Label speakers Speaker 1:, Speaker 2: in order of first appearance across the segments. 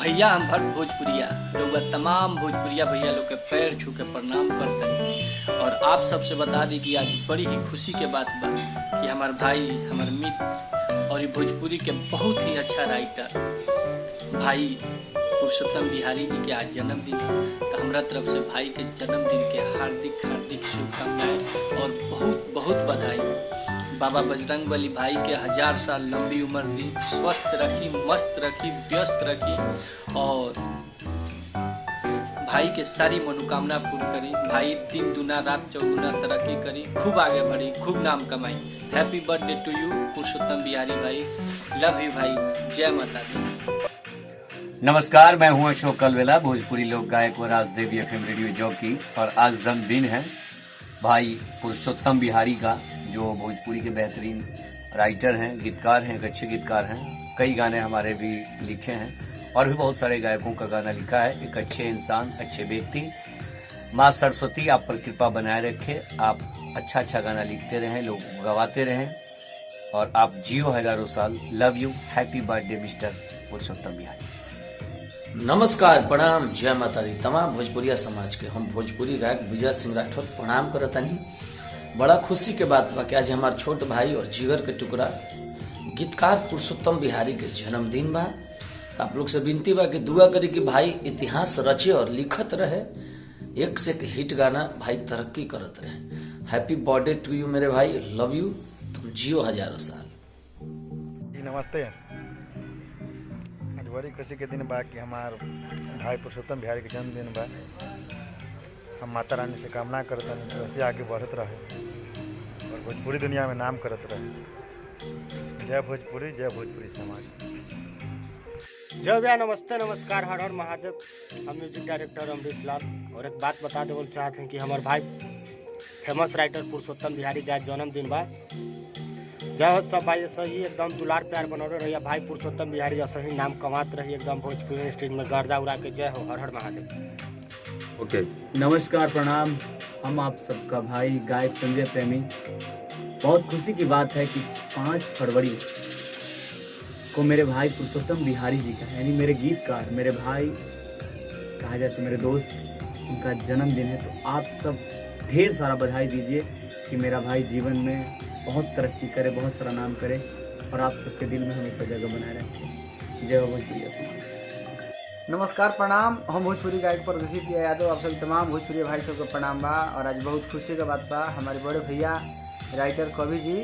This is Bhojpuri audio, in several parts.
Speaker 1: भैया हम भट्ट भोजपुरिया लोग तमाम भोजपुरिया भैया लोग के पैर छू के प्रणाम करते हैं। और आप सबसे बता दी कि आज बड़ी ही खुशी के बात बा कि हमार भाई, हमार मित्र और ये भोजपुरी के बहुत ही अच्छा राइटर भाई पुरुषोत्तम बिहारी जी के आज जन्मदिन है। तो हमारा तरफ से भाई के जन्मदिन के हार्दिक हार्दिक शुभकामनाएं और बहुत बहुत बधाई। बाबा बजरंग बली भाई के 1000 साल लंबी उम्र दी, स्वस्थ रखी, मस्त रखी, व्यस्त रखी और भाई के सारी मनोकामना पूर्ण करी। भाई दिन दुना रात चौगुना तरक्की करी, खूब आगे बढ़ी, खूब नाम कमाई। Happy birthday to you Purushottam Bihari भाई, लव यू भाई, जय माता दी।
Speaker 2: नमस्कार, मैं हूं अशोक कलवेला, भोजपुरी लोक गायक और राजदेवी FM रेडियो जॉकी। और आज जन्मदिन है भाई पुरुषोत्तम बिहारी का, जो भोजपुरी के बेहतरीन राइटर हैं, गीतकार हैं, एक अच्छे गीतकार हैं। कई गाने हमारे भी लिखे हैं और भी बहुत सारे गायकों का गाना लिखा है। एक अच्छे इंसान, अच्छे व्यक्ति। माँ सरस्वती आप पर कृपा बनाए रखे, आप अच्छा अच्छा गाना लिखते रहें, लोग गवाते रहें और आप जियो हजारों साल। Love you, happy birthday mister Purushottam Bihari.
Speaker 3: नमस्कार, प्रणाम, जय माता दी। तमाम भोजपुरिया समाज के हम भोजपुरी गायक विजय सिंह राठौर प्रणाम करतनी। बड़ा खुशी के बात बा कि आज हमार छोट भाई और जिगर के टुकड़ा गीतकार पुरुषोत्तम बिहारी के जन्मदिन बा। आप लोग से विनती बा कि दुआ करी कि भाई इतिहास रचे और लिखत रहे, एक से एक हिट गाना भाई तरक्की करत रहे। हैप्पी बर्थडे टू यू मेरे भाई, लव यू, तुम जियो हजारों साल।
Speaker 4: नमस्ते। आज बड़ी खुशी के दिन बा कि हमार भाई पुरुषोत्तम बिहारी के जन्मदिन बा। हम माता रानी से कामना करते हैं कि वैसे आगे बढ़त रहे और भोजपुरी दुनिया में नाम करत रहे। जय भोजपुरी समाज।
Speaker 5: जय भैया, नमस्ते, नमस्कार, हर हर महादेव। हम म्यूजिक डायरेक्टर अमरीश लाल। और एक बात बता देवल चाहते हैं कि हमारे भाई फेमस राइटर पुरुषोत्तम बिहारी का जन्मदिन बा। जय हो सब भाई, ऐसा ही एकदम दुलार प्यार बनौले रहिए। भाई पुरुषोत्तम बिहारी ऐसा ही नाम कमाते रही, एकदम भोजपुरी इंडस्ट्री में गर्दा उड़ा के। जय हो, हर हर महादेव।
Speaker 2: ओके।
Speaker 6: नमस्कार, प्रणाम। हम आप सबका भाई गायक संजय प्रेमी। बहुत खुशी की बात है कि 5 फरवरी को मेरे भाई पुरुषोत्तम बिहारी जी का, यानी मेरे गीतकार, मेरे भाई कहा जाए तो मेरे दोस्त, उनका जन्मदिन है। तो आप सब ढेर सारा बधाई दीजिए कि मेरा भाई जीवन में बहुत तरक्की करे, बहुत सारा नाम करे और आप सबके दिल में हमेशा जगह बनाए रखे। जय हो भोजपुरी समाज।
Speaker 7: नमस्कार, प्रणाम। हम भोजपुरी गायक परदेसी प्रिया यादव, आप सभी तमाम भोजपुरी भाई सबको प्रणाम बा। और आज बहुत खुशी का बात बा, हमारे बड़े भैया राइटर कवि जी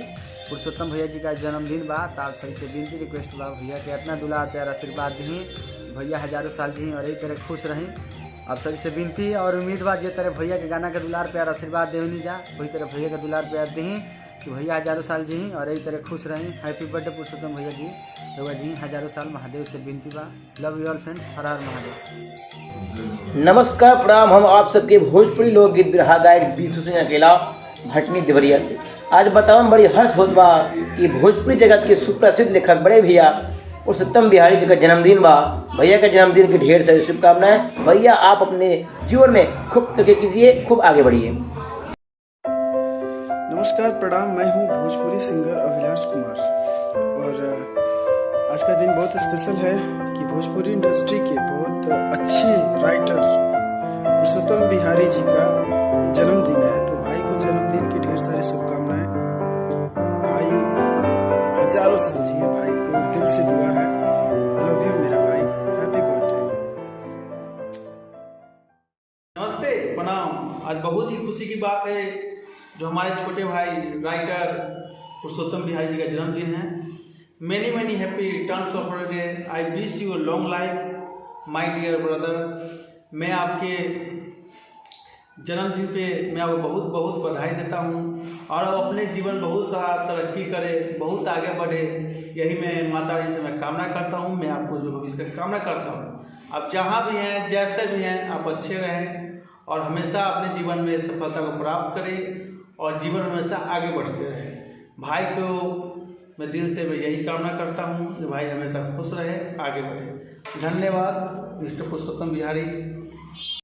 Speaker 7: पुरुषोत्तम भैया जी का जन्मदिन बा। तो आप सभी से विनती रिक्वेस्ट बा भैया के इतना दुलार प्यार आशीर्वाद दी, भैया हजारों साल जी और यही तरह खुश रहें। आप सभी से विनती और उम्मीद बा जे तरह भैया के गाना के दुलार प्यार आशीर्वाद देवनी जा, वही तरह भैया के दुलार प्यार दी कि भैया हजारों साल जी और यही तरह खुश रहें। हैप्पी बर्थडे पुरुषोत्तम भैया जी, रघुआ जी हजारों साल। महादेव से विनती बा। लव यू ऑल फ्रेंड्स, हर हर महादेव।
Speaker 3: नमस्कार, प्रणाम। हम आप सबके भोजपुरी लोकगीत बिरहा गायक बीसू सिंह अकेला भटनी देवरिया से। आज बताओ बड़ी हर्ष होत बा कि भोजपुरी जगत के सुप्रसिद्ध लेखक बड़े भैया पुरुषोत्तम बिहारी जी का जन्मदिन बा। भैया के जन्मदिन की ढेर सारी शुभकामनाएं। भैया आप अपने जीवन में खूब तरक्की कीजिए, खूब आगे बढ़िए।
Speaker 8: नमस्कार, प्रणाम। मैं हूँ भोजपुरी सिंगर अभिलाष कुमार और आज का दिन बहुत स्पेशल है कि भोजपुरी इंडस्ट्री के बहुत अच्छे राइटर पुरुषोत्तम बिहारी जी का जन्मदिन है। तो भाई को जन्मदिन की ढेर सारी शुभकामनाएं। भाई हजारों साल जिए, भाई को दिल से दुआ है। लव यू मेरा भाई, हैप्पी बर्थडे।
Speaker 9: नमस्ते, प्रणाम। आज बहुत ही खुशी की बात है जो हमारे छोटे भाई राइटर पुरुषोत्तम बिहारी जी का जन्मदिन है। Many many happy returns of birthday. I wish you long life my dear brother. मैं आपके जन्मदिन पे मैं आपको बहुत बहुत बधाई देता हूँ और अपने जीवन बहुत सारा तरक्की करे, बहुत आगे बढ़े, यही मैं माता रानी से मैं कामना करता हूँ। मैं आपको जो भविष्य की कामना करता हूँ, आप जहाँ भी हैं, जैसे भी हैं, आप अच्छे रहें और हमेशा अपने जीवन में सफलता को प्राप्त करें और जीवन में हमेशा आगे बढ़ते रहे। भाई को मैं दिल से मैं यही कामना करता हूँ कि भाई हमेशा खुश रहे, आगे बढ़े। धन्यवाद मिस्टर पुरुषोत्तम बिहारी।